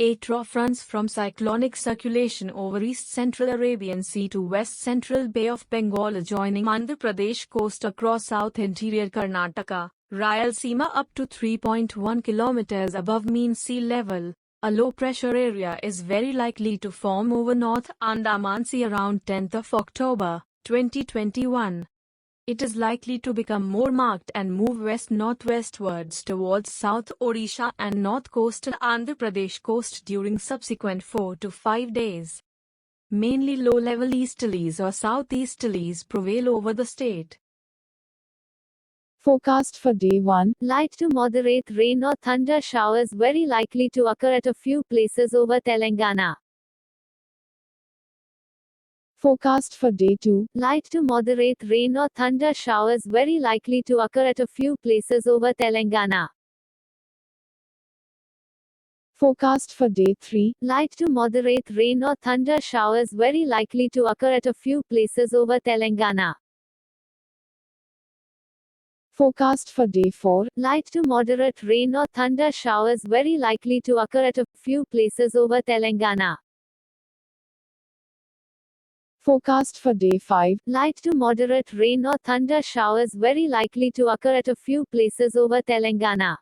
A trough runs from cyclonic circulation over east-central Arabian Sea to west-central Bay of Bengal adjoining Andhra Pradesh coast across south-interior Karnataka, Rayalaseema up to 3.1 kilometers above mean sea level. A low-pressure area is very likely to form over North Andaman Sea around 10th of October, 2021. It is likely to become more marked and move west-northwestwards towards South Odisha and north coastal Andhra Pradesh coast during subsequent 4 to 5 days. Mainly low-level easterlies or southeasterlies prevail over the state. Forecast for day 1. Light to moderate rain or thunder showers very likely to occur at a few places over Telangana. Forecast for day 2. Light to moderate rain or thunder showers very likely to occur at a few places over Telangana. Forecast for day 3. Light to moderate rain or thunder showers very likely to occur at a few places over Telangana. Forecast for day 4. Light to moderate rain or thunder showers very likely to occur at a few places over Telangana. Forecast for day 5. Light to moderate rain or thunder showers very likely to occur at a few places over Telangana.